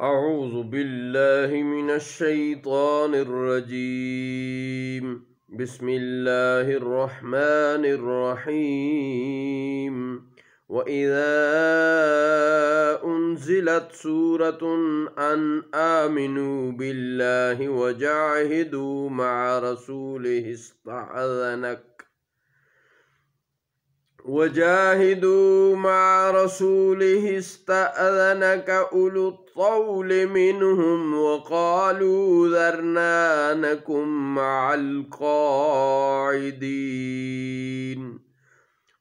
اعوذ باللہ من الشیطان الرجیم بسم اللہ الرحمن الرحیم وَإِذَا أُنزِلَتْ سُورَةٌ أَنْ آمِنُوا بِاللَّهِ وَجَاهِدُوا مَعَ رَسُولِهِ اسْتَأْذَنَكَ أُولُو الطَّوْلِ مِنْهُمْ وَقَالُوا ذَرْنَا نَكُن مَعَ الْقَاعِدِينَ۔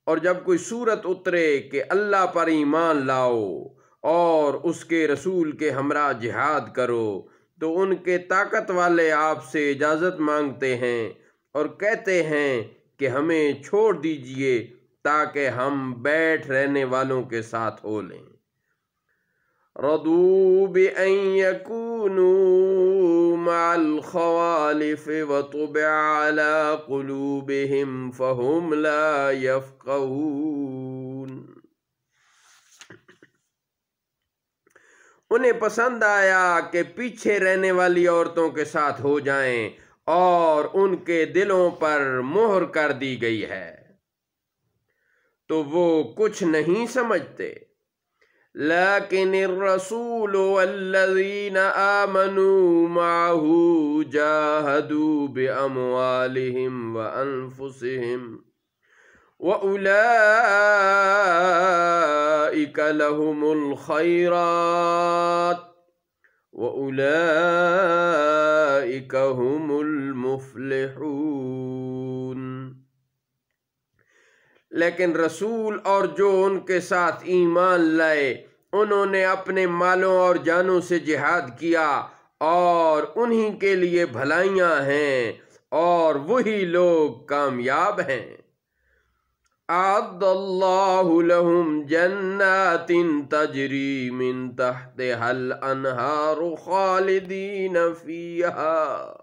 اور جب کوئی صورت اترے کہ اللہ پر ایمان لاؤ اور اس کے رسول کے ہمراہ جہاد کرو تو ان کے طاقت والے آپ سے اجازت مانگتے ہیں اور کہتے ہیں کہ ہمیں چھوڑ دیجئے تاکہ ہم بیٹھ رہنے والوں کے ساتھ ہو لیں۔ رضوا بأن يكونوا مع الخوالف وطبع على قلوبهم فهم لا يفقهون۔ انہیں پسند آیا کہ پیچھے رہنے والی عورتوں کے ساتھ ہو جائیں اور ان کے دلوں پر مہر کر دی گئی ہے تو وہ کچھ نہیں سمجھتے۔ لیکن الرسول والذین آمنوا معه جاہدوا بأموالهم وأنفسهم وأولئک لهم الخیرات وأولئک هم المفلحون۔ لیکن رسول اور جو ان کے ساتھ ایمان لائے انہوں نے اپنے مالوں اور جانوں سے جہاد کیا اور انہی کے لیے بھلائیاں ہیں اور وہی لوگ کامیاب ہیں۔ اعد اللہ لہم جنات تجری من تحتها الانہار خالدین فیہا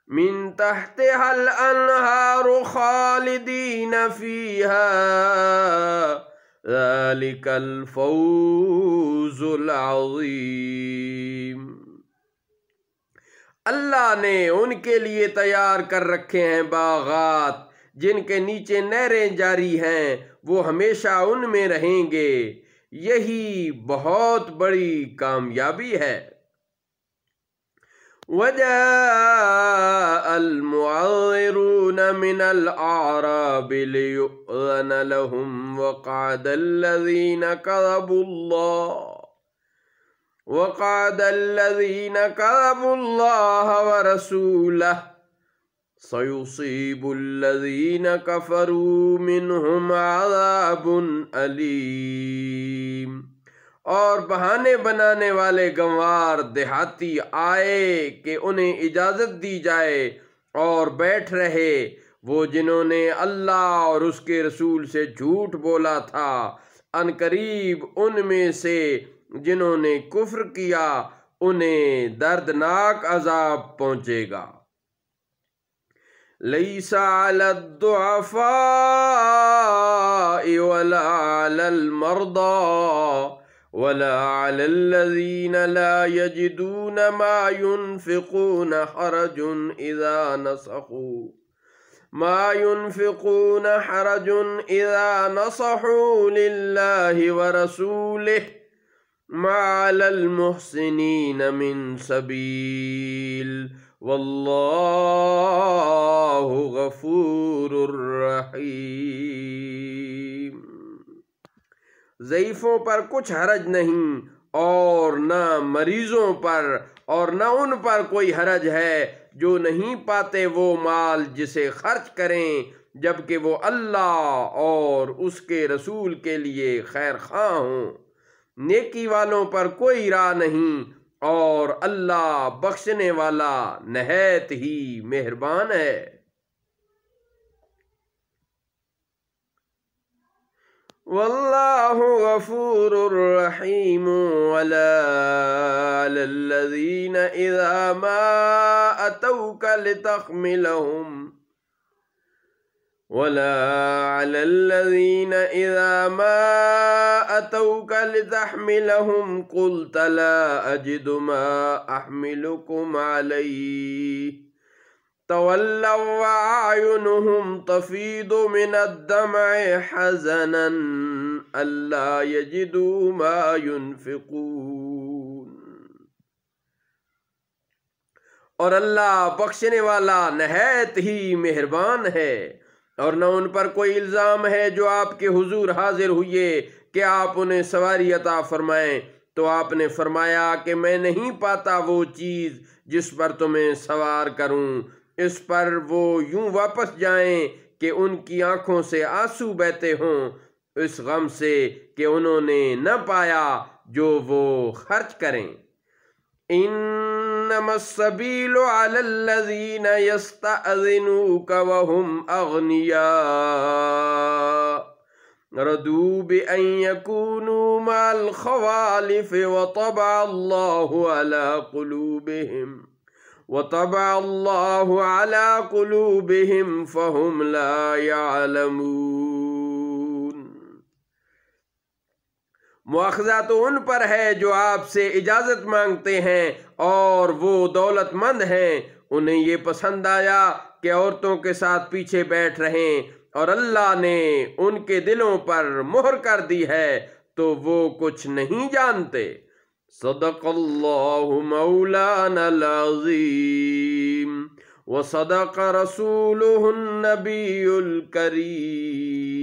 من تحتها الانہار خالدین فیہا ذالک الفوز العظیم۔ اللہ نے ان کے لیے تیار کر رکھے ہیں باغات جن کے نیچے نہریں جاری ہیں، وہ ہمیشہ ان میں رہیں گے، یہی بہت بڑی کامیابی ہے۔ وَجَاءَ الْمُعَذِّرُونَ مِنَ الْأَعْرَابِ لِيُؤْذَنَ لَهُمْ وَقَعَدَ الَّذِينَ كَذَبُوا اللَّهَ وَرَسُولَهُ سَيُصِيبُ الَّذِينَ كَفَرُوا مِنْهُمْ عَذَابٌ أَلِيمٌ۔ اور بہانے بنانے والے گنوار دیہاتی آئے کہ انہیں اجازت دی جائے اور بیٹھ رہے، وہ جنہوں نے اللہ اور اس کے رسول سے جھوٹ بولا تھا، ان قریب ان میں سے جنہوں نے کفر کیا انہیں دردناک عذاب پہنچے گا۔ لیس علی الضعفاء ولا علی المرضى ولا علی الذین لا یجدون ما ينفقون حرج اذا نصحوا للہ ورسولہ ما علی المحسنین من سبیل واللہ غفور رحیم۔ ضعیفوں پر کچھ حرج نہیں اور نہ مریضوں پر اور نہ ان پر کوئی حرج ہے جو نہیں پاتے وہ مال جسے خرچ کریں جبکہ وہ اللہ اور اس کے رسول کے لیے خیر خواہ ہوں۔ نیکی والوں پر کوئی راہ نہیں اور اللہ بخشنے والا نہایت ہی مہربان ہے۔ واللہ غفور رحیم۔ ولا علی الذین اذا ما اتوک لتحملہم ولا على الذين إذا ما أتوك لتحملهم قلت لا أجد ما أحملكم عليه تولوا وأعينهم تفيض من الدمع حزنا ألا يجدوا ما ينفقون۔ اور اللہ بخشنے والا نہایت ہی مہربان ہے، اور نہ ان پر کوئی الزام ہے جو آپ کے حضور حاضر ہوئے کہ آپ انہیں سواری عطا فرمائیں، تو آپ نے فرمایا کہ میں نہیں پاتا وہ چیز جس پر تمہیں سوار کروں۔ اس پر وہ یوں واپس جائیں کہ ان کی آنکھوں سے آنسو بہتے ہوں اس غم سے کہ انہوں نے نہ پایا جو وہ خرچ کریں۔ انما السبیل علی الذین یستأذنوک وهم اغنیاء رضوا بأن یکونوا مع الخوالف وطبع اللہ علی قلوبہم فہم لا یعلمون۔ مواخذہ تو ان پر ہے جو آپ سے اجازت مانگتے ہیں اور وہ دولت مند ہیں، انہیں یہ پسند آیا کہ عورتوں کے ساتھ پیچھے بیٹھ رہیں، اور اللہ نے ان کے دلوں پر مہر کر دی ہے تو وہ کچھ نہیں جانتے۔ صدق اللہ مولانا العظیم وصدق رسولہ النبی الکریم۔